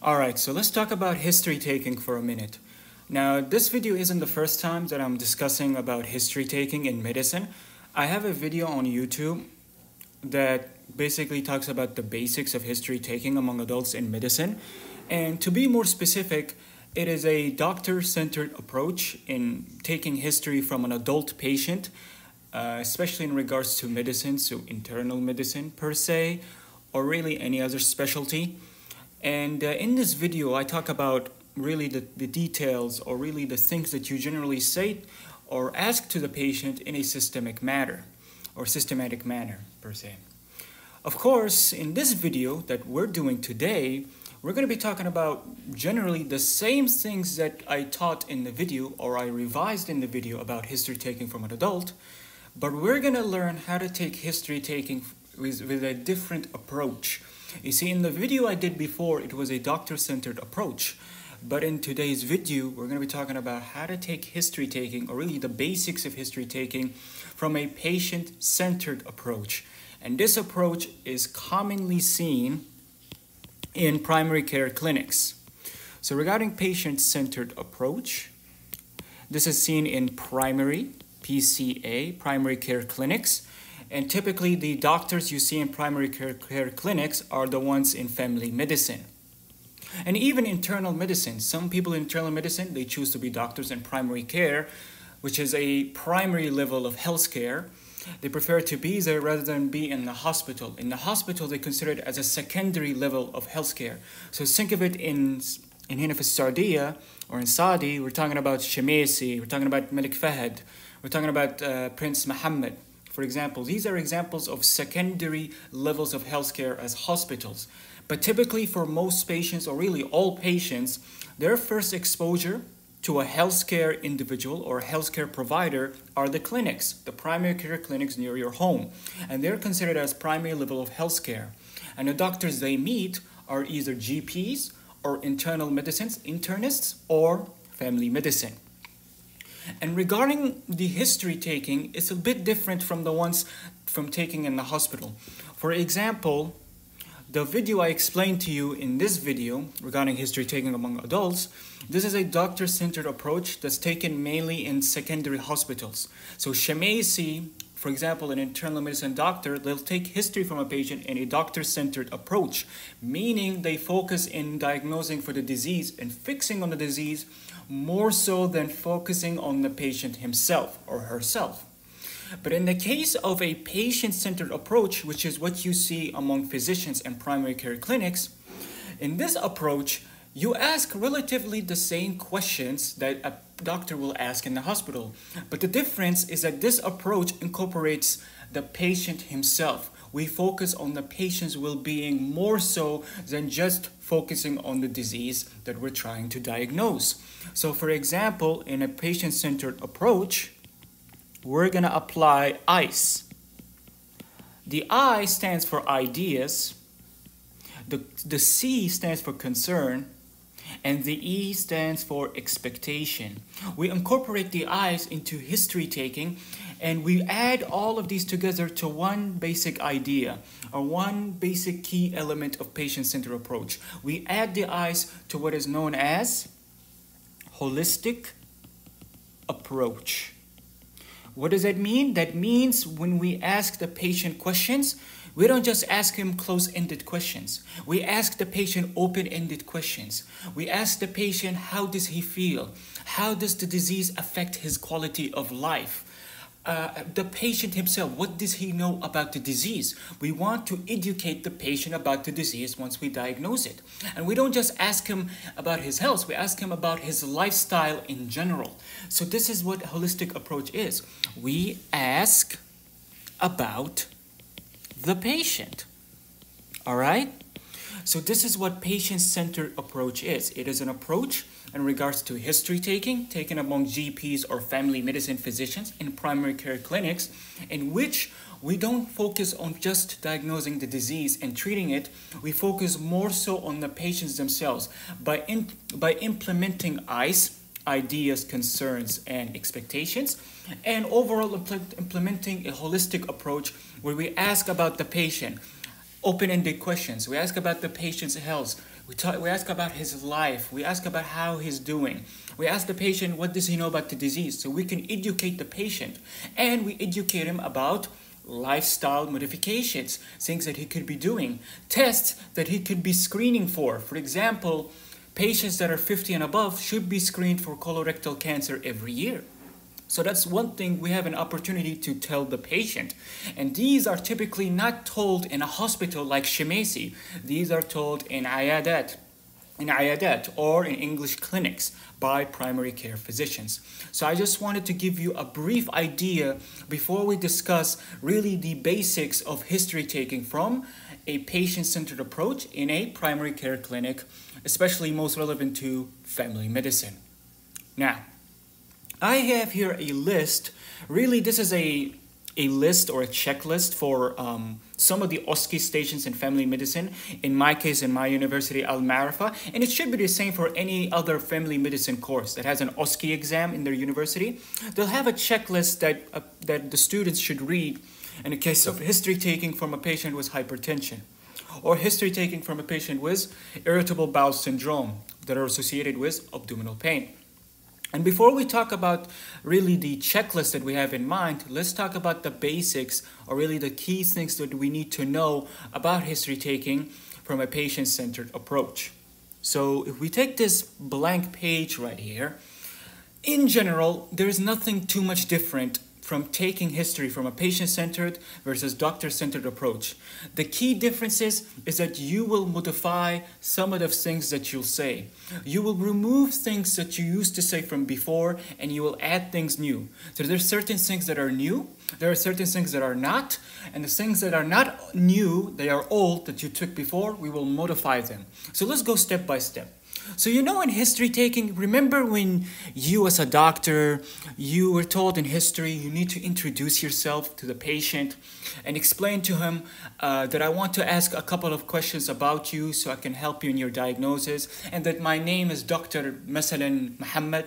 Alright, so let's talk about history taking for a minute. Now, this video isn't the first time that I'm discussing about history taking in medicine. I have a video on YouTube that basically talks about the basics of history taking among adults in medicine. And to be more specific, it is a doctor-centered approach in taking history from an adult patient, especially in regards to medicine, so internal medicine per se, or really any other specialty. And in this video, I talk about really the details or really the things that you generally say or ask to the patient in a systematic manner per se. Of course, in this video that we're doing today, we're going to be talking about generally the same things that I taught in the video or I revised in the video about history taking from an adult, but we're going to learn how to take history taking with a different approach. You see, in the video I did before, it was a doctor-centered approach. But in today's video, we're going to be talking about how to take history taking, or really the basics of history taking, from a patient-centered approach. And this approach is commonly seen in primary care clinics. So regarding patient-centered approach, this is seen in primary, PCA, primary care clinics. And typically, the doctors you see in primary care clinics are the ones in family medicine. And even internal medicine, some people in internal medicine, they choose to be doctors in primary care, which is a primary level of healthcare. They prefer to be there rather than be in the hospital. In the hospital, they consider it as a secondary level of healthcare. So think of it in هنا في السعودية or in Saudi, we're talking about Shamesi, we're talking about Malik Fahd, we're talking about Prince Mohammed. For example, these are examples of secondary levels of healthcare as hospitals. But typically for most patients, or really all patients, their first exposure to a healthcare individual or a healthcare provider are the clinics, the primary care clinics near your home. And they're considered as primary level of healthcare. And the doctors they meet are either GPs or internal medicines, internists, or family medicine. And regarding the history taking, it's a bit different from the ones from taking in the hospital. For example, the video I explained to you in this video regarding history taking among adults, this is a doctor-centered approach that's taken mainly in secondary hospitals. So Shamesi, for example, an internal medicine doctor, they'll take history from a patient in a doctor-centered approach, meaning they focus in diagnosing for the disease and fixing on the disease more so than focusing on the patient himself or herself. But in the case of a patient-centered approach, which is what you see among physicians and primary care clinics, in this approach, you ask relatively the same questions that a doctor will ask in the hospital. But the difference is that this approach incorporates the patient himself. We focus on the patient's well-being more so than just focusing on the disease that we're trying to diagnose. So for example, in a patient-centered approach, we're going to apply ICE. The I stands for ideas, the C stands for concern, and the E stands for expectation. We incorporate the I's into history taking, and we add all of these together to one basic idea, or one basic key element of patient-centered approach. We add the I's to what is known as holistic approach. What does that mean? That means when we ask the patient questions, we don't just ask him close-ended questions. We ask the patient open-ended questions. We ask the patient, how does he feel? How does the disease affect his quality of life? The patient himself, what does he know about the disease? We want to educate the patient about the disease once we diagnose it. And we don't just ask him about his health, we ask him about his lifestyle in general. So this is what holistic approach is. We ask about the patient. All right? So this is what patient-centered approach is. It is an approach in regards to history taken among GPs or family medicine physicians in primary care clinics, in which we don't focus on just diagnosing the disease and treating it. We focus more so on the patients themselves by implementing ICE, ideas, concerns, and expectations, and overall implementing a holistic approach where we ask about the patient. open-ended questions. We ask about the patient's health. We ask about his life. We ask about how he's doing. We ask the patient, what does he know about the disease? So we can educate the patient. And we educate him about lifestyle modifications, things that he could be doing, tests that he could be screening for. For example, patients that are 50 and above should be screened for colorectal cancer every year. So that's one thing we have an opportunity to tell the patient. And these are typically not told in a hospital like Shemasi. These are told in ayadat or in English clinics by primary care physicians. So I just wanted to give you a brief idea before we discuss really the basics of history taking from a patient-centered approach in a primary care clinic, especially most relevant to family medicine. Now, I have here a list. Really, this is a list or a checklist for some of the OSCE stations in family medicine. In my case, in my university, Al Marifa, and it should be the same for any other family medicine course that has an OSCE exam in their university. They'll have a checklist that the students should read in a case of history taking from a patient with hypertension, or history taking from a patient with irritable bowel syndrome that are associated with abdominal pain. And before we talk about really the checklist that we have in mind, let's talk about the basics, or really the key things that we need to know about history taking from a patient-centered approach. So if we take this blank page right here, in general, there is nothing too much different from taking history from a patient-centered versus doctor-centered approach. The key differences is that you will modify some of the things that you'll say. You will remove things that you used to say from before, and you will add things new. So there's certain things that are new, there are certain things that are not, and the things that are not new, they are old, that you took before, we will modify them. So let's go step by step. So you know, in history taking, remember when you as a doctor, you were told in history you need to introduce yourself to the patient and explain to him that I want to ask a couple of questions about you so I can help you in your diagnosis, and that my name is Dr. Masalan Muhammad.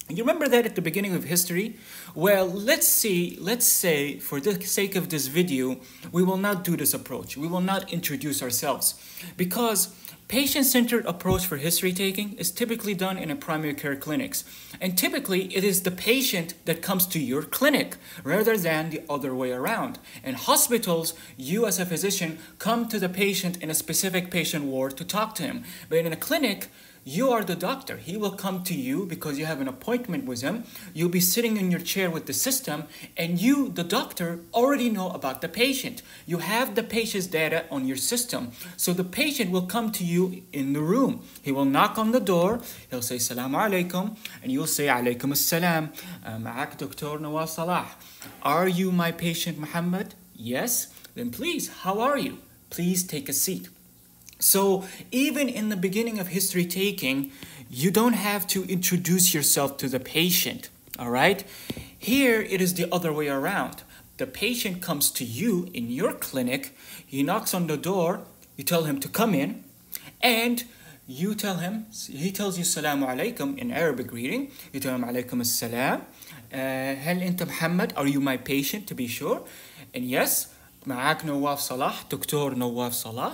You remember that at the beginning of history? Well, let's say for the sake of this video, we will not do this approach. We will not introduce ourselves, because patient-centered approach for history taking is typically done in a primary care clinics. And typically, it is the patient that comes to your clinic rather than the other way around. In hospitals, you as a physician come to the patient in a specific patient ward to talk to him. But in a clinic, you are the doctor. He will come to you because you have an appointment with him. You'll be sitting in your chair with the system, and you, the doctor, already know about the patient. You have the patient's data on your system. So the patient will come to you in the room. He will knock on the door. He'll say, Assalamu alaikum, and you'll say, Alaikum assalam. Ma'ak Dr. Nawaf Salah. Are you my patient, Muhammad? Yes. Then please, how are you? Please take a seat. So even in the beginning of history taking, you don't have to introduce yourself to the patient, all right? Here, it is the other way around. The patient comes to you in your clinic, he knocks on the door, you tell him to come in, and you tell him, he tells you Assalamu alaikum in Arabic greeting, you tell him Alaikum assalam, Hal Inta Muhammad, are you my patient, to be sure? And yes, Ma'ak Nawaf Salah, Dr. Nawaf Salah.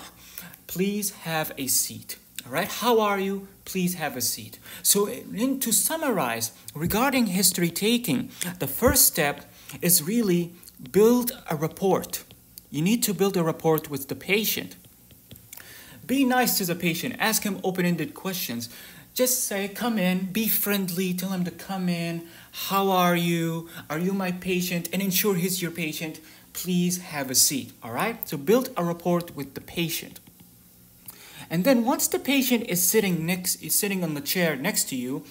Please have a seat. All right, how are you? Please have a seat. So to summarize, regarding history taking, the first step is really build a rapport. You need to build a rapport with the patient. Be nice to the patient. Ask him open-ended questions. Just say, come in, be friendly, tell him to come in. How are you? Are you my patient? And ensure he's your patient. Please have a seat, all right? So build a rapport with the patient. And then once the patient is sitting on the chair next to you,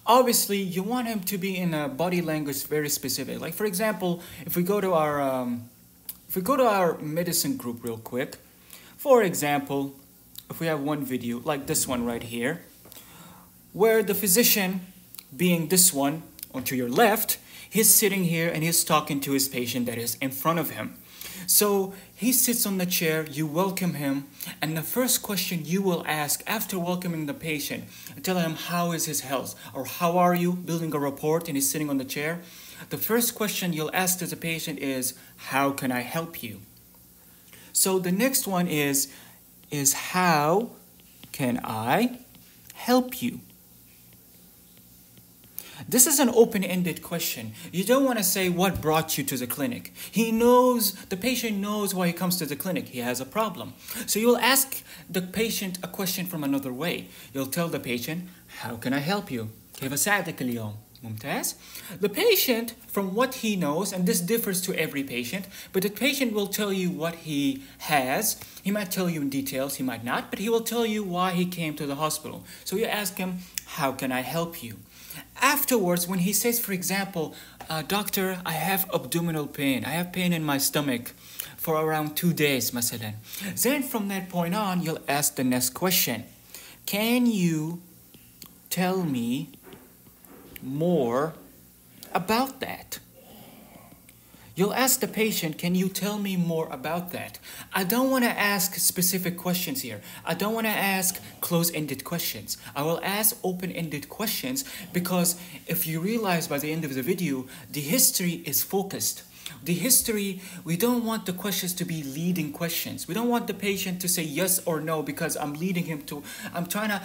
obviously you want him to be in a body language very specific. Like for example, if we go to our medicine group real quick, for example, if we have one video like this one right here, where the physician, being this one onto your left, he's sitting here and he's talking to his patient that is in front of him. So he sits on the chair, you welcome him, and the first question you will ask after welcoming the patient, tell him how is his health, or how are you, building a rapport, and he's sitting on the chair. The first question you'll ask to the patient is, how can I help you? So the next one is how can I help you? This is an open-ended question. You don't want to say what brought you to the clinic. The patient knows why he comes to the clinic. He has a problem. So you'll ask the patient a question from another way. You'll tell the patient, how can I help you? كيف أساعدك اليوم? ممتاز. The patient, from what he knows, and this differs to every patient, but the patient will tell you what he has. He might tell you in details, he might not, but he will tell you why he came to the hospital. So you ask him, how can I help you? Afterwards, when he says, for example, doctor, I have abdominal pain. I have pain in my stomach for around 2 days, مثلا. Then from that point on, you'll ask the next question. Can you tell me more about that? You'll ask the patient, can you tell me more about that? I don't want to ask specific questions here. I don't want to ask close-ended questions. I will ask open-ended questions because if you realize by the end of the video, the history is focused. The history, we don't want the questions to be leading questions. We don't want the patient to say yes or no because I'm trying to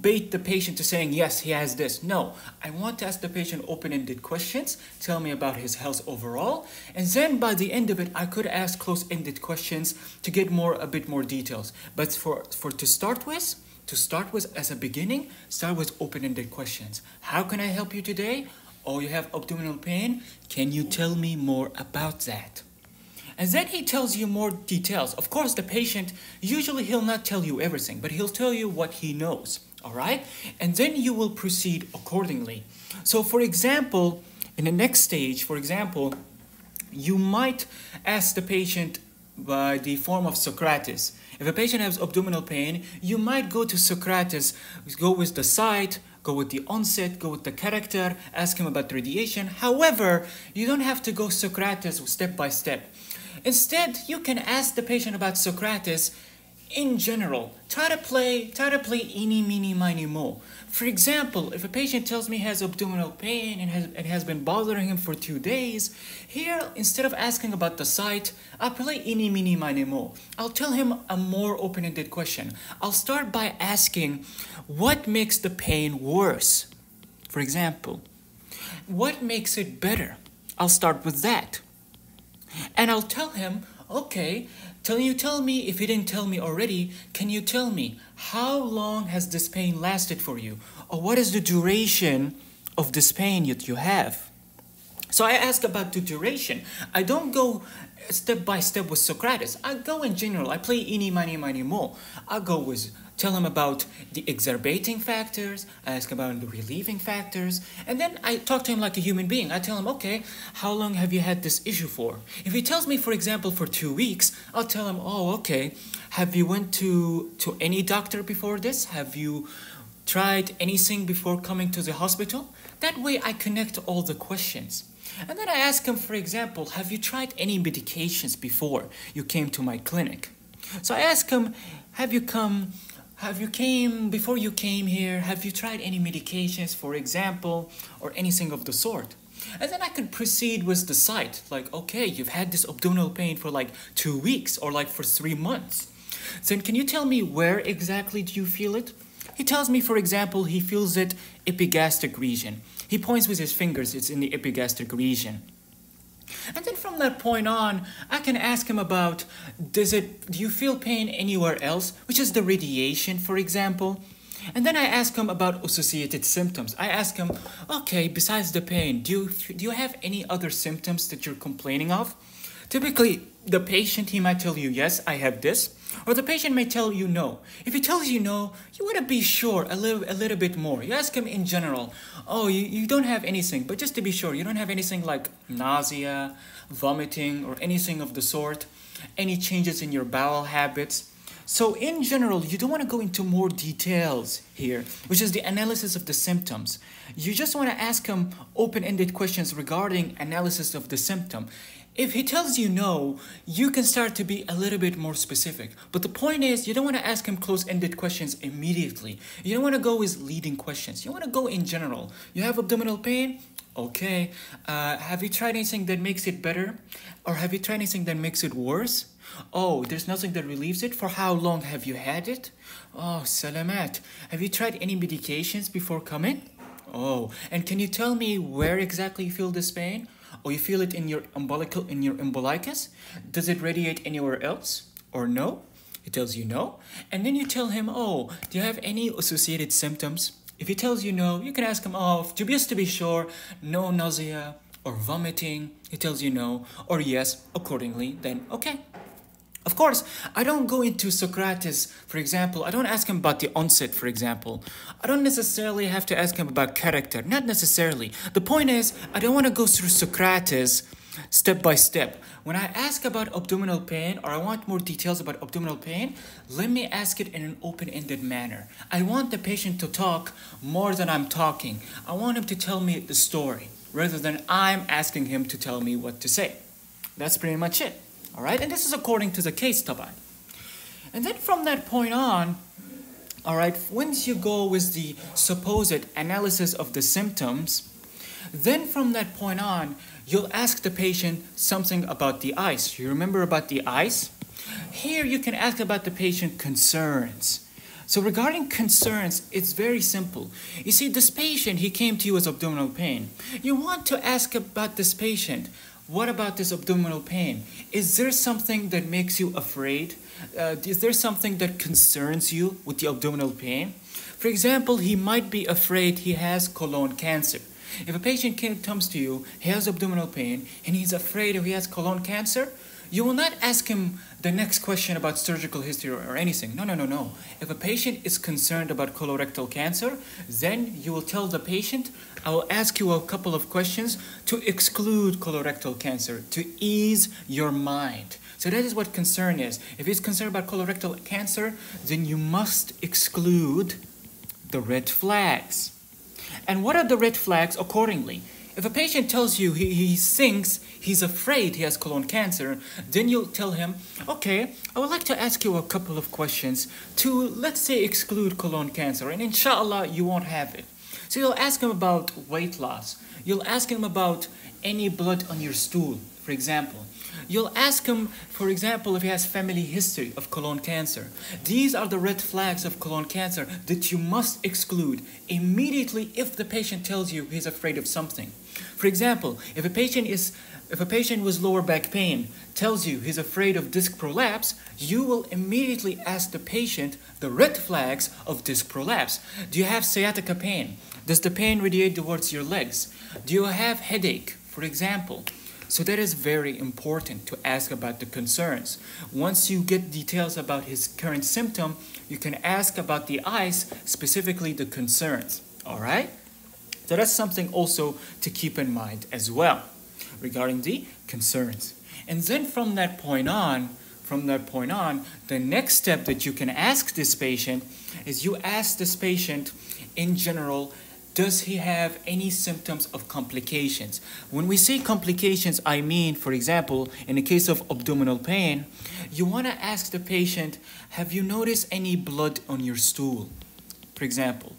bait the patient to saying, yes, he has this. No, I want to ask the patient open-ended questions, tell me about his health overall, and then by the end of it, I could ask close-ended questions to get a bit more details. But to start with as a beginning, start with open-ended questions. How can I help you today? Oh, you have abdominal pain? Can you tell me more about that? And then he tells you more details. Of course, the patient, usually he'll not tell you everything, but he'll tell you what he knows, all right? And then you will proceed accordingly. So for example, in the next stage, for example, you might ask the patient by the form of Socrates. If a patient has abdominal pain, you might go to Socrates, go with the site, go with the onset, go with the character, ask him about radiation. However, you don't have to go Socrates step by step. Instead, you can ask the patient about Socrates in general. Try to play eeny, meeny, miny, mo. For example, if a patient tells me he has abdominal pain and has been bothering him for 2 days, here, instead of asking about the site, I'll play eeny, meeny, miny, mo. I'll tell him a more open-ended question. I'll start by asking, what makes the pain worse? For example, what makes it better? I'll start with that. And I'll tell him, okay, tell me, if you didn't tell me already, can you tell me how long has this pain lasted for you? Or what is the duration of this pain that you have? So I ask about the duration. I don't go step by step with Socrates. I go in general. I play eeny, miny, miny, mo. I go with tell him about the exacerbating factors, I ask about the relieving factors, and then I talk to him like a human being. I tell him, okay, how long have you had this issue for? If he tells me, for example, for 2 weeks, I'll tell him, oh, okay, have you went to any doctor before this? Have you tried anything before coming to the hospital? That way I connect all the questions. And then I ask him, for example, have you tried any medications before you came to my clinic? So I ask him, before you came here, have you tried any medications, for example, or anything of the sort? And then I can proceed with the site, like, okay, you've had this abdominal pain for like 2 weeks or like for 3 months. Then can you tell me where exactly do you feel it? He tells me, for example, he feels it epigastric region. He points with his fingers, it's in the epigastric region. And then from that point on, I can ask him about, do you feel pain anywhere else? Which is the radiation, for example. And then I ask him about associated symptoms. I ask him, okay, besides the pain, do you have any other symptoms that you're complaining of? Typically, the patient, he might tell you, yes, I have this. Or the patient may tell you no. If he tells you no, you want to be sure a little bit more. You ask him in general, oh, you don't have anything, but just to be sure, you don't have anything like nausea, vomiting, or anything of the sort, any changes in your bowel habits. So in general, you don't want to go into more details here, which is the analysis of the symptoms. You just want to ask him open-ended questions regarding analysis of the symptom. If he tells you no, you can start to be a little bit more specific. But the point is, you don't want to ask him close-ended questions immediately. You don't want to go with leading questions. You want to go in general. You have abdominal pain? Okay. Have you tried anything that makes it better? Or have you tried anything that makes it worse? Oh, there's nothing that relieves it? For how long have you had it? Oh, salamat. Have you tried any medications before coming? Oh, and can you tell me where exactly you feel this pain? Or you feel it in your umbilicus? Does it radiate anywhere else? Or no? He tells you no. And then you tell him, oh, do you have any associated symptoms? If he tells you no, you can ask him, oh, just to be sure, no nausea or vomiting. He tells you no, or yes, accordingly, then okay. Of course, I don't go into Socrates, for example. I don't ask him about the onset, for example. I don't necessarily have to ask him about character, not necessarily. The point is, I don't want to go through Socrates step by step. When I ask about abdominal pain, or I want more details about abdominal pain, let me ask it in an open-ended manner. I want the patient to talk more than I'm talking. I want him to tell me the story, rather than I'm asking him to tell me what to say. That's pretty much it. All right, and this is according to the case, taban. And then from that point on, all right, once you go with the supposed analysis of the symptoms, then from that point on, you'll ask the patient something about the eyes. You remember about the eyes? Here you can ask about the patient concerns. So regarding concerns, it's very simple. You see, this patient, he came to you with abdominal pain. You want to ask about this patient, what about this abdominal pain? Is there something that makes you afraid? Is there something that concerns you with the abdominal pain? For example, he might be afraid he has colon cancer. If a patient comes to you, he has abdominal pain, and he's afraid if he has colon cancer, you will not ask him the next question about surgical history or anything. No. If a patient is concerned about colorectal cancer, then you will tell the patient, I will ask you a couple of questions to exclude colorectal cancer, to ease your mind. So that is what concern is. If he's concerned about colorectal cancer, then you must exclude the red flags. And what are the red flags accordingly? If a patient tells you he thinks he's afraid he has colon cancer, then you'll tell him, okay, I would like to ask you a couple of questions to, let's say, exclude colon cancer, and inshallah, you won't have it. So you'll ask him about weight loss. You'll ask him about any blood on your stool, for example. You'll ask him, for example, if he has family history of colon cancer. These are the red flags of colon cancer that you must exclude immediately if the patient tells you he's afraid of something. For example, if a patient with lower back pain tells you he's afraid of disc prolapse, you will immediately ask the patient the red flags of disc prolapse. Do you have sciatica pain? Does the pain radiate towards your legs? Do you have headache, for example? So that is very important to ask about the concerns. Once you get details about his current symptom, you can ask about the eyes, specifically the concerns. All right? So that's something also to keep in mind as well regarding the concerns. And then from that point on, the next step that you can ask this patient is you ask this patient in general, does he have any symptoms of complications? When we say complications, I mean, for example, in the case of abdominal pain, you want to ask the patient, have you noticed any blood on your stool, for example?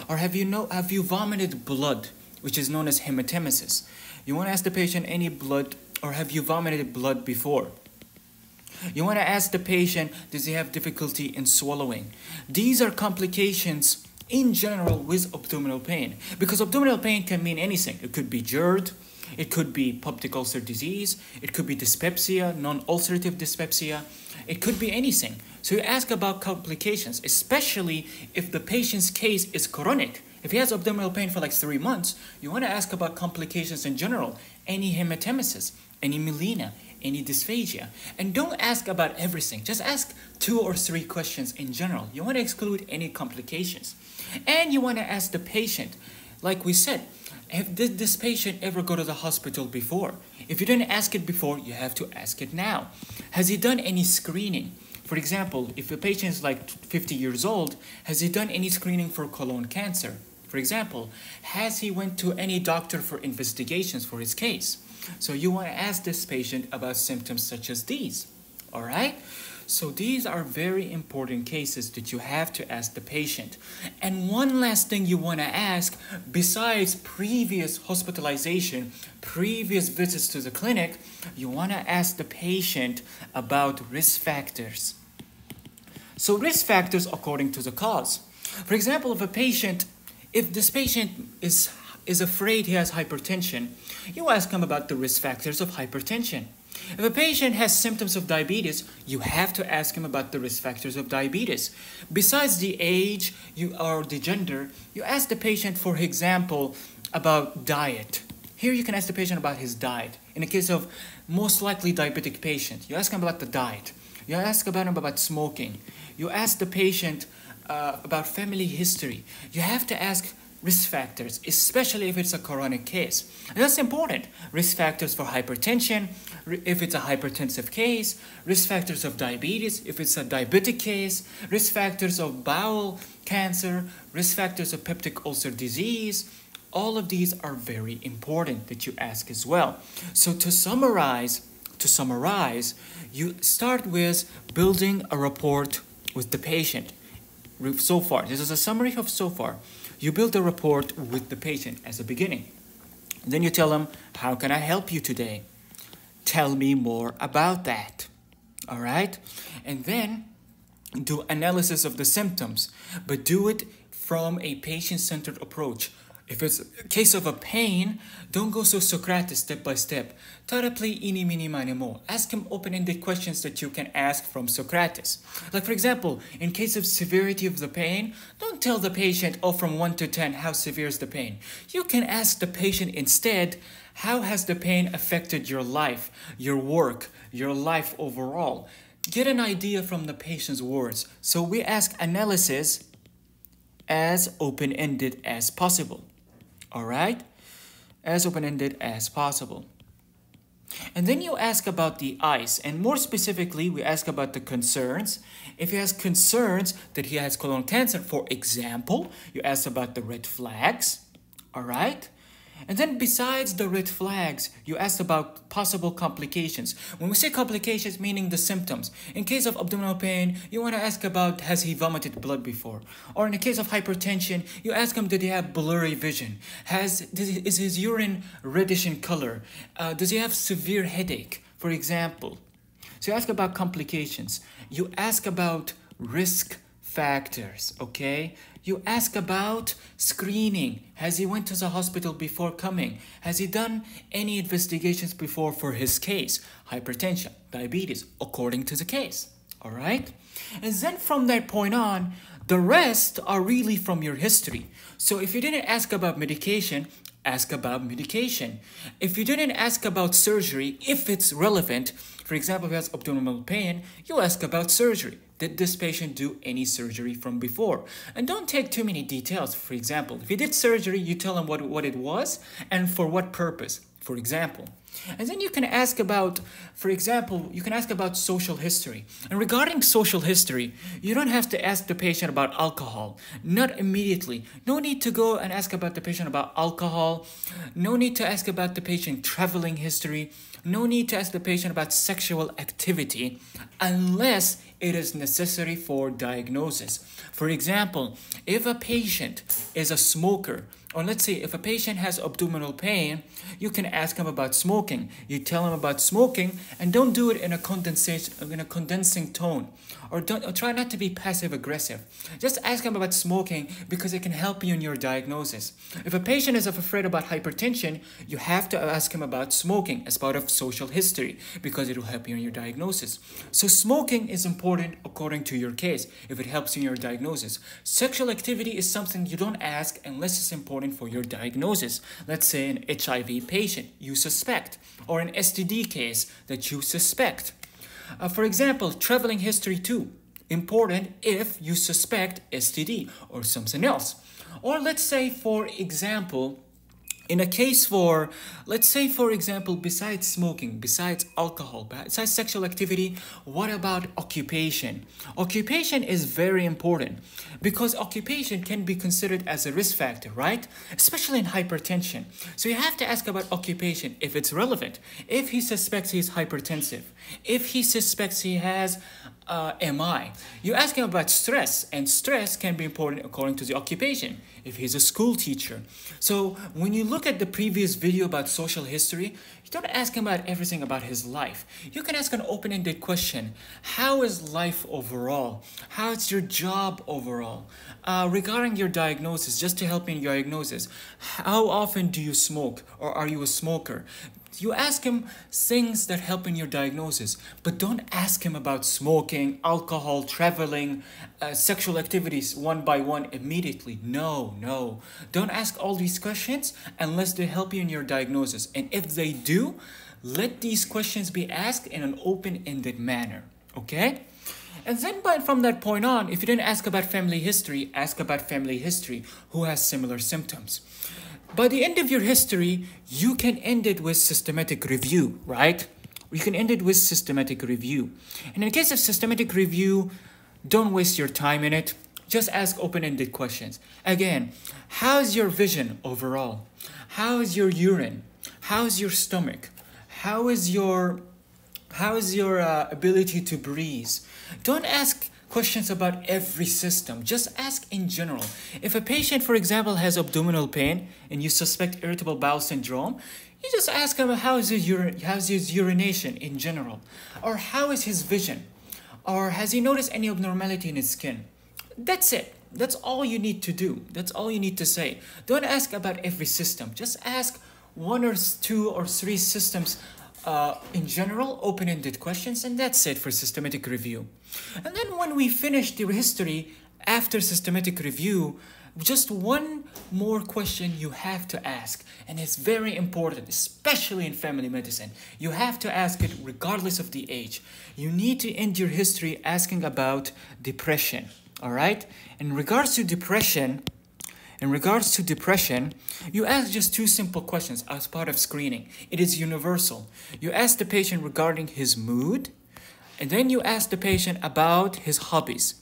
Or have you vomited blood, which is known as hematemesis? You want to ask the patient any blood, or have you vomited blood before? You want to ask the patient, does he have difficulty in swallowing? These are complications in general with abdominal pain, because abdominal pain can mean anything. It could be GERD, it could be peptic ulcer disease, it could be dyspepsia, non-ulcerative dyspepsia, it could be anything. So you ask about complications, especially if the patient's case is chronic. If he has abdominal pain for like 3 months, you want to ask about complications in general, any hematemesis, any melena, any dysphagia. And don't ask about everything, just ask 2 or 3 questions in general. You want to exclude any complications. And you want to ask the patient, like we said, did this patient ever go to the hospital before? If you didn't ask it before, you have to ask it now. Has he done any screening? For example, if a patient is like 50 years old, has he done any screening for colon cancer? For example, has he went to any doctor for investigations for his case? So you want to ask this patient about symptoms such as these, all right? So these are very important cases that you have to ask the patient. And one last thing you want to ask, besides previous hospitalization, previous visits to the clinic, you want to ask the patient about risk factors. So risk factors according to the cause. For example, if this patient is afraid he has hypertension, you ask him about the risk factors of hypertension. If a patient has symptoms of diabetes, you have to ask him about the risk factors of diabetes. Besides the age or the gender, you ask the patient, for example, about diet. Here you can ask the patient about his diet. In the case of most likely diabetic patient, you ask him about the diet. You ask about him about smoking. You ask the patient about family history. You have to ask risk factors, especially if it's a chronic case. And that's important. Risk factors for hypertension, if it's a hypertensive case, risk factors of diabetes, if it's a diabetic case, risk factors of bowel cancer, risk factors of peptic ulcer disease. All of these are very important that you ask as well. So to summarize, you start with building a rapport with the patient. So far, this is a summary of so far. You build a rapport with the patient as a beginning. Then you tell them, how can I help you today? Tell me more about that. All right? And then do analysis of the symptoms, but do it from a patient-centered approach. If it's a case of a pain, don't go so Socrates step by step. Tara play ini mini mani mo. Ask him open-ended questions that you can ask from Socrates. Like for example, in case of severity of the pain, don't tell the patient, oh, from 1 to 10, how severe is the pain. You can ask the patient instead, how has the pain affected your life, your work, your life overall? Get an idea from the patient's words. So we ask analysis as open-ended as possible. All right? As open-ended as possible. And then you ask about the ice, and more specifically, we ask about the concerns. If he has concerns that he has colon cancer, for example, you ask about the red flags. All right? And then besides the red flags, you ask about possible complications. When we say complications, meaning the symptoms. In case of abdominal pain, you want to ask about, has he vomited blood before? Or in the case of hypertension, you ask him, did he have blurry vision? Is his urine reddish in color? Does he have severe headache, for example? So you ask about complications. You ask about risk factors, okay? You ask about screening. Has he went to the hospital before coming? Has he done any investigations before for his case? Hypertension, diabetes, according to the case, all right? And then from that point on, the rest are really from your history. So if you didn't ask about medication, ask about medication. If you didn't ask about surgery, if it's relevant, for example, if he has abdominal pain, you ask about surgery. Did this patient do any surgery from before? And don't take too many details. For example, if he did surgery, you tell him what it was and for what purpose, for example. And then you can ask about, for example, you can ask about social history. And regarding social history, you don't have to ask the patient about alcohol. Not immediately. No need to go and ask about the patient about alcohol. No need to ask about the patient traveling history. No need to ask the patient about sexual activity unless it is necessary for diagnosis. For example, if a patient is a smoker, or let's say if a patient has abdominal pain, you can ask him about smoking. You tell him about smoking and don't do it in a condensing tone. Or try not to be passive aggressive. Just ask him about smoking because it can help you in your diagnosis. If a patient is afraid about hypertension, you have to ask him about smoking as part of social history because it will help you in your diagnosis. So smoking is important according to your case if it helps you in your diagnosis. Sexual activity is something you don't ask unless it's important for your diagnosis. Let's say an HIV patient you suspect, or an STD case that you suspect. For example, traveling history too. Important if you suspect STD or something else. Or let's say, for example, in a case for, let's say, for example, besides smoking, besides alcohol, besides sexual activity, what about occupation? Occupation is very important because occupation can be considered as a risk factor, right? Especially in hypertension. So you have to ask about occupation if it's relevant. If he suspects he's hypertensive, if he suspects he has am I? You ask him about stress, and stress can be important according to the occupation, if he's a school teacher. So when you look at the previous video about social history, you don't ask him about everything about his life. You can ask an open-ended question. How is life overall? How is your job overall? Regarding your diagnosis, just to help in your diagnosis, how often do you smoke, or are you a smoker? You ask him things that help in your diagnosis, but don't ask him about smoking, alcohol, traveling, sexual activities one by one immediately. No. Don't ask all these questions unless they help you in your diagnosis. And if they do, let these questions be asked in an open-ended manner, okay? And then from that point on, if you didn't ask about family history, ask about family history, who has similar symptoms. By the end of your history, you can end it with systematic review, right? You can end it with systematic review. And in the case of systematic review, don't waste your time in it. Just ask open-ended questions. Again, how's your vision overall? How is your urine? How is your stomach? How is your ability to breathe? Don't ask questions about every system. Just ask in general. If a patient, for example, has abdominal pain and you suspect irritable bowel syndrome, you just ask him how's his urination in general, or how is his vision, or has he noticed any abnormality in his skin. That's it. That's all you need to do. That's all you need to say. Don't ask about every system. Just ask one or two or three systems in general, open-ended questions, and that's it for systematic review. And then when we finish the history, after systematic review, just one more question you have to ask, and it's very important, especially in family medicine. You have to ask it regardless of the age. You need to end your history asking about depression, all right? In regards to depression, you ask just two simple questions as part of screening. It is universal. You ask the patient regarding his mood, and then you ask the patient about his hobbies.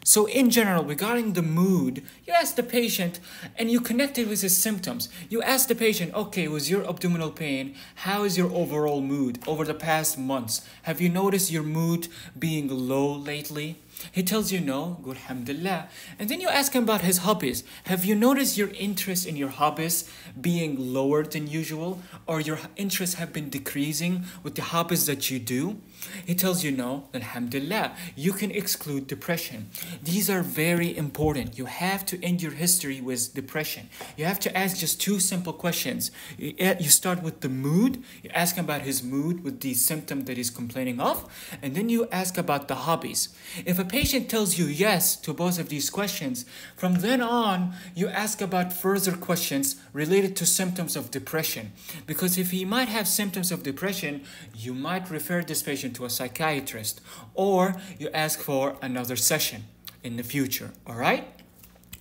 So in general, regarding the mood, you ask the patient and you connect it with his symptoms. You ask the patient, okay, with your abdominal pain, how is your overall mood over the past months? Have you noticed your mood being low lately? He tells you no, good, alhamdulillah. And then you ask him about his hobbies. Have you noticed your interest in your hobbies being lower than usual, or your interests have been decreasing with the hobbies that you do? He tells you no, alhamdulillah. You can exclude depression. These are very important. You have to end your history with depression. You have to ask just two simple questions. You start with the mood. You ask him about his mood with the symptom that he's complaining of, and then you ask about the hobbies. If a patient tells you yes to both of these questions, from then on, you ask about further questions related to symptoms of depression. Because if he might have symptoms of depression, you might refer this patient to a psychiatrist, or you ask for another session in the future, all right?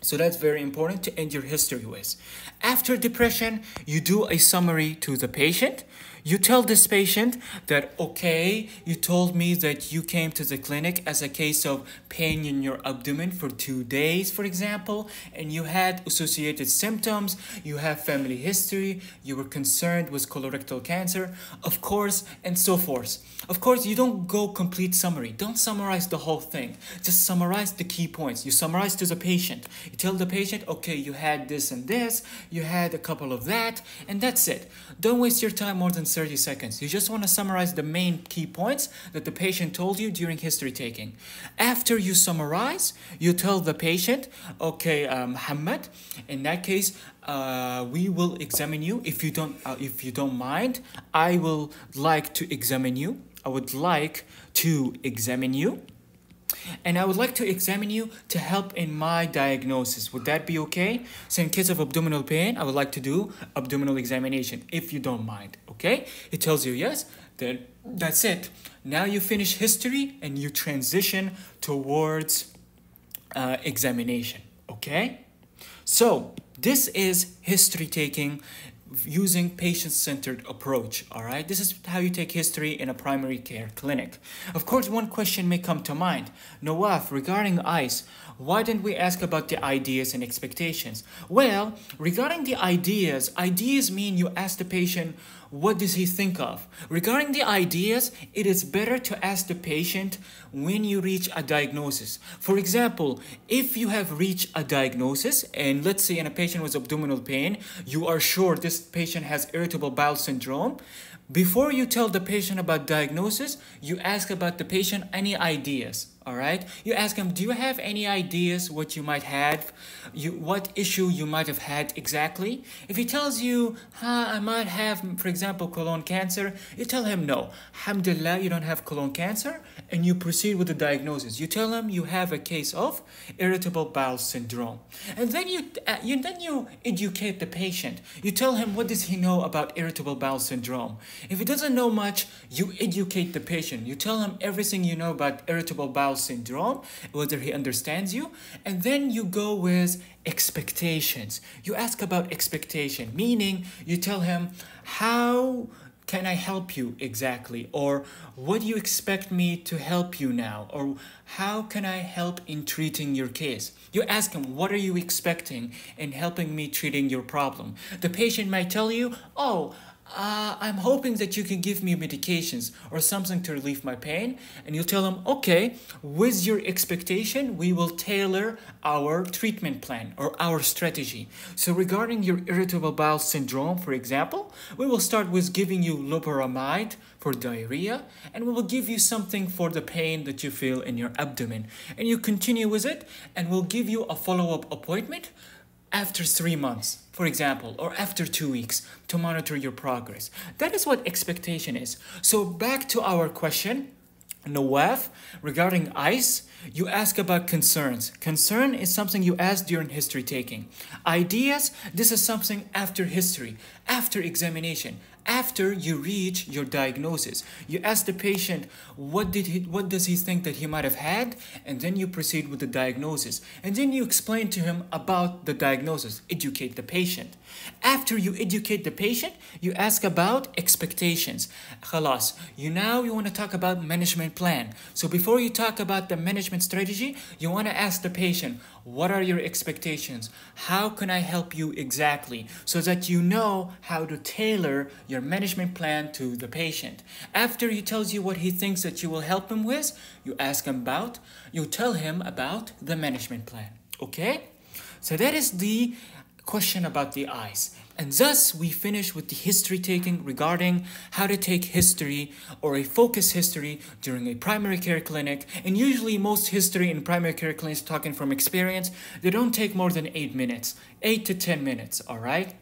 So that's very important to end your history with. After depression, you do a summary to the patient. You tell this patient that, okay, you told me that you came to the clinic as a case of pain in your abdomen for 2 days, for example, and you had associated symptoms, you have family history, you were concerned with colorectal cancer, of course, and so forth. Of course, you don't go complete summary. Don't summarize the whole thing. Just summarize the key points. You summarize to the patient. You tell the patient, okay, you had this and this, you had a couple of that, and that's it. Don't waste your time more than 30 seconds. You just want to summarize the main key points that the patient told you during history taking. After you summarize, you tell the patient, okay, Muhammad, in that case, we will examine you. If you don't mind, I will like to examine you. I would like to examine you. And I would like to examine you to help in my diagnosis. Would that be okay? So in case of abdominal pain, I would like to do abdominal examination, if you don't mind, okay? He tells you yes, then that's it. Now you finish history and you transition towards examination, okay? So this is history taking using patient-centered approach, all right? This is how you take history in a primary care clinic. Of course, one question may come to mind. Nawaf, regarding ICE, why didn't we ask about the ideas and expectations? Well, regarding the ideas mean you ask the patient what does he think of? Regarding the ideas, it is better to ask the patient when you reach a diagnosis. For example, if you have reached a diagnosis, and let's say in a patient with abdominal pain, you are sure this patient has irritable bowel syndrome, before you tell the patient about diagnosis, you ask about the patient any ideas. All right, you ask him, do you have any ideas what you might have, what issue you might have had exactly? If he tells you, I might have, for example, colon cancer, you tell him no, alhamdulillah, you don't have colon cancer, and you proceed with the diagnosis. You tell him you have a case of irritable bowel syndrome, and then you educate the patient. You tell him, what does he know about irritable bowel syndrome? If he doesn't know much, you educate the patient. You tell him everything you know about irritable bowel syndrome, whether he understands you, and then you go with expectations. You ask about expectation, meaning you tell him, how can I help you exactly? Or what do you expect me to help you now? Or how can I help in treating your case? You ask him, what are you expecting in helping me treating your problem? The patient might tell you, I'm hoping that you can give me medications or something to relieve my pain. And you tell them, okay, with your expectation, we will tailor our treatment plan or our strategy. So regarding your irritable bowel syndrome, for example, we will start with giving you loperamide for diarrhea, and we will give you something for the pain that you feel in your abdomen. And you continue with it, and we'll give you a follow-up appointment after 3 months, for example, or after 2 weeks to monitor your progress. That is what expectation is. So back to our question, Nawaf, regarding ICE, you ask about concerns. Concern is something you ask during history taking. Ideas, this is something after history, after examination, after you reach your diagnosis. You ask the patient, what does he think that he might have had? And then you proceed with the diagnosis. And then you explain to him about the diagnosis, educate the patient. After you educate the patient, you ask about expectations. Khalas, you want to talk about management plan. So before you talk about the management strategy, you want to ask the patient, what are your expectations? How can I help you exactly? So that you know how to tailor your management plan to the patient. After he tells you what he thinks that you will help him with, you tell him about the management plan. Okay? So that is the question about the eyes. And thus we finish with the history taking regarding how to take history or a focus history during a primary care clinic. And usually most history in primary care clinics, talking from experience, they don't take more than 8 minutes, 8 to 10 minutes, all right?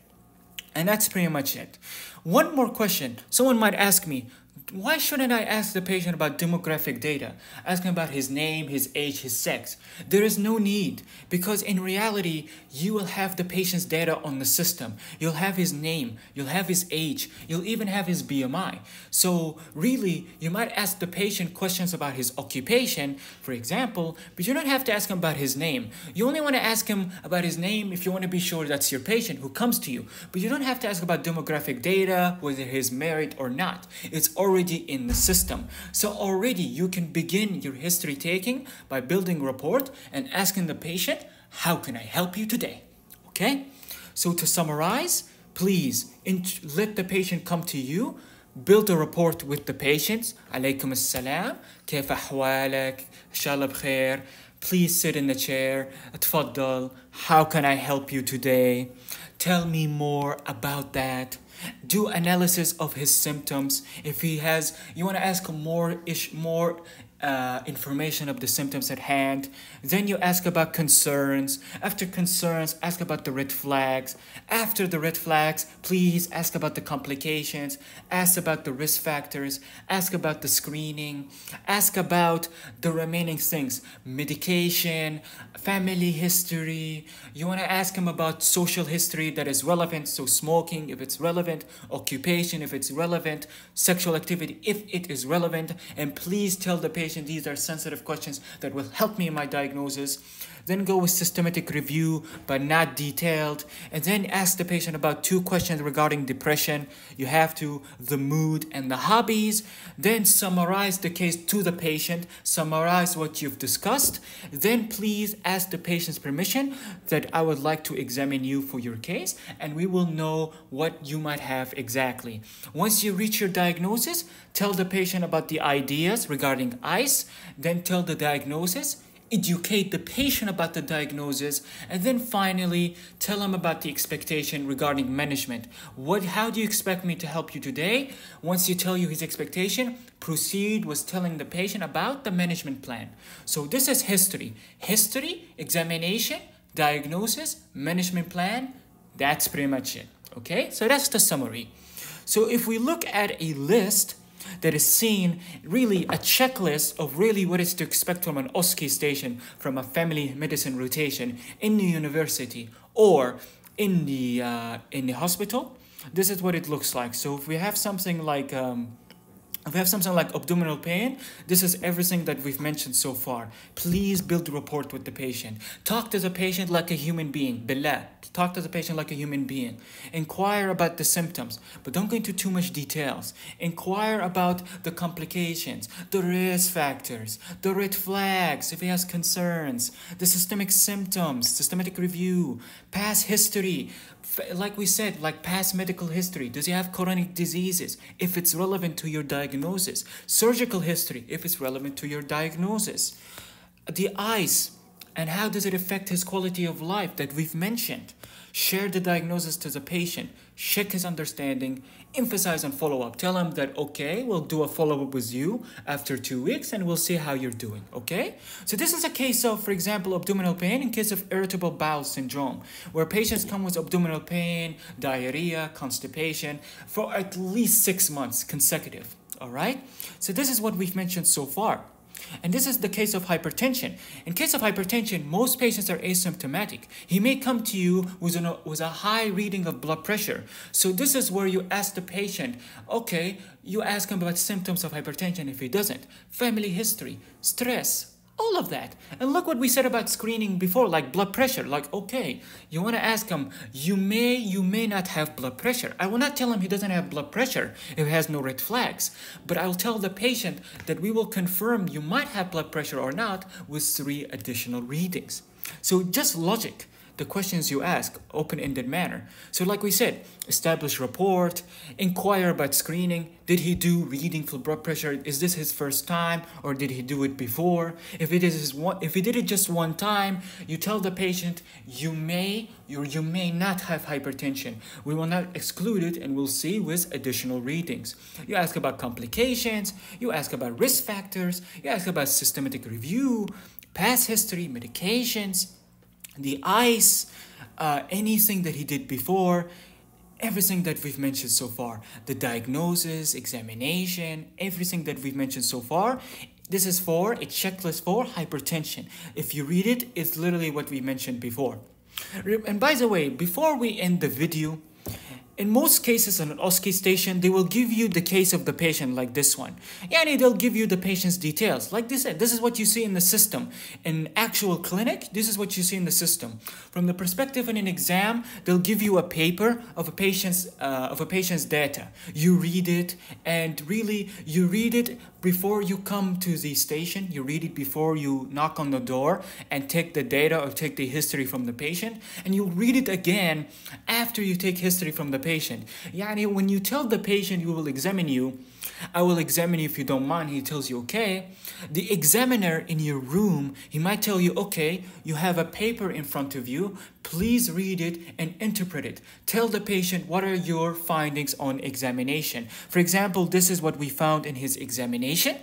And that's pretty much it. One more question. Someone might ask me, why shouldn't I ask the patient about demographic data? Ask him about his name, his age, his sex. There is no need, because in reality, you will have the patient's data on the system. You'll have his name, you'll have his age, you'll even have his BMI. So really, you might ask the patient questions about his occupation, for example, but you don't have to ask him about his name. You only want to ask him about his name if you want to be sure that's your patient who comes to you. But you don't have to ask about demographic data, whether he's married or not. It's already in the system. So already you can begin your history taking by building rapport and asking the patient, how can I help you today? Okay? So to summarize, please let the patient come to you, build a rapport with the patients. عليكم السلام, كيف أحوالك? إن شاء الله بخير. Please sit in the chair. اتفضل. How can I help you today? Tell me more about that. Do analysis of his symptoms. If he has, you want to ask more information of the symptoms at hand. Then you ask about concerns. After concerns, ask about the red flags. After the red flags, please ask about the complications. Ask about the risk factors. Ask about the screening. Ask about the remaining things. Medication, family history. You want to ask him about social history that is relevant. So smoking, if it's relevant. Occupation, if it's relevant. Sexual activity, if it is relevant. And please tell the patient these are sensitive questions that will help me in my diagnosis. then go with systematic review but not detailed, and then ask the patient about 2 questions regarding depression. You have to, the mood and the hobbies, then summarize the case to the patient, summarize what you've discussed, then please ask the patient's permission that I would like to examine you for your case, and we will know what you might have exactly. Once you reach your diagnosis, tell the patient about the ideas regarding ICE, then tell the diagnosis, educate the patient about the diagnosis, and then finally tell him about the expectation regarding management. How do you expect me to help you today? Once you tell you his expectation, proceed with telling the patient about the management plan. So this is history, examination, diagnosis, management plan. That's pretty much it. Okay, so that's the summary. So if we look at a list that is seen, really a checklist of really what is to expect from an OSCE station, from a family medicine rotation in the university or in the hospital, this is what it looks like. So if we have something like abdominal pain, this is everything that we've mentioned so far. Please build rapport with the patient. Talk to the patient like a human being. Billah. Talk to the patient like a human being. Inquire about the symptoms, but don't go into too much details. Inquire about the complications, the risk factors, the red flags if he has concerns, the systemic symptoms, systematic review, past history. Like we said, like past medical history. Does he have chronic diseases? If it's relevant to your diagnosis. Surgical history, if it's relevant to your diagnosis. The ICE, and how does it affect his quality of life that we've mentioned. Share the diagnosis to the patient. Check his understanding. Emphasize on follow-up. Tell him that, okay, we'll do a follow-up with you after 2 weeks and we'll see how you're doing, okay? So this is a case of, for example, abdominal pain in case of irritable bowel syndrome, where patients come with abdominal pain, diarrhea, constipation for at least 6 months consecutive, all right? So this is what we've mentioned so far. And this is the case of hypertension. In case of hypertension, most patients are asymptomatic. He may come to you with a high reading of blood pressure. So this is where you ask the patient, okay, you ask him about symptoms of hypertension if he doesn't. Family history, stress, all of that. And look what we said about screening before, like blood pressure. Like, okay, you want to ask him, you may not have blood pressure. I will not tell him he doesn't have blood pressure if he has no red flags. But I'll tell the patient that we will confirm you might have blood pressure or not with 3 additional readings. So just logic. The questions you ask, open-ended manner. So like we said, establish rapport, inquire about screening. Did he do reading for blood pressure? Is this his first time or did he do it before? If he did it just one time, you tell the patient you may or you may not have hypertension. We will not exclude it and we'll see with additional readings. You ask about complications, you ask about risk factors, you ask about systematic review, past history, medications, the ICE, anything that he did before, everything that we've mentioned so far, the diagnosis, examination, everything that we've mentioned so far. This is for a checklist for hypertension. If you read it, it's literally what we mentioned before. And by the way, before we end the video, in most cases on an OSCE station, they will give you the case of the patient like this one. Yani they'll give you the patient's details. Like this is what you see in the system. In actual clinic, this is what you see in the system. From the perspective in an exam, they'll give you a paper of a patient's data. You read it, and really you read it before you come to the station. You read it before you knock on the door and take the data or take the history from the patient. And you'll read it again after you take history from the patient. Yani when you tell the patient you will examine you, I will examine you if you don't mind, he tells you okay. The examiner in your room, he might tell you, okay, you have a paper in front of you, please read it and interpret it. Tell the patient what are your findings on examination. For example, this is what we found in his examination.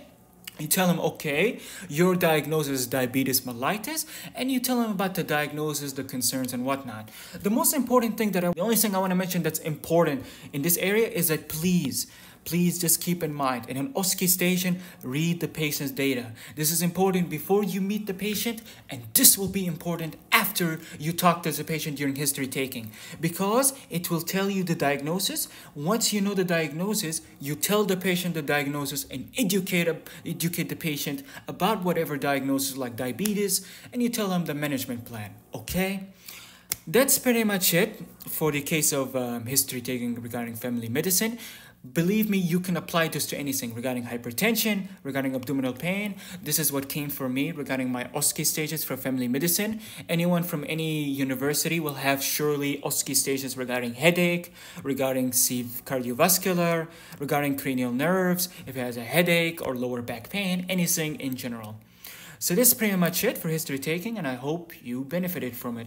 You tell him, okay, your diagnosis is diabetes mellitus, and you tell him about the diagnosis, the concerns, and whatnot. The most important thing the only thing I want to mention that's important in this area is that please please just keep in mind, in an OSCE station, read the patient's data. This is important before you meet the patient, and this will be important after you talk to the patient during history taking, because it will tell you the diagnosis. Once you know the diagnosis, you tell the patient the diagnosis and educate the patient about whatever diagnosis like diabetes, and you tell them the management plan, okay? That's pretty much it for the case of history taking regarding family medicine. Believe me, you can apply this to anything regarding hypertension, regarding abdominal pain. This is what came for me regarding my OSCE stages for family medicine. Anyone from any university will have surely OSCE stages regarding headache, regarding cardiovascular, regarding cranial nerves, if it has a headache or lower back pain, anything in general. So that's pretty much it for history taking, and I hope you benefited from it.